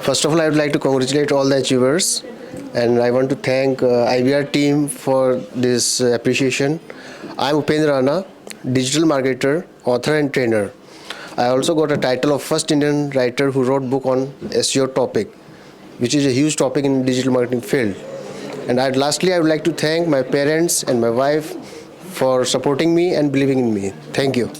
First of all, I would like to congratulate all the achievers, and I want to thank IBR team for this appreciation. I'm Upendra Rana, digital marketer, author and trainer. I also got a title of first Indian writer who wrote book on SEO topic, which is a huge topic in digital marketing field. And lastly, I would like to thank my parents and my wife for supporting me and believing in me. Thank you.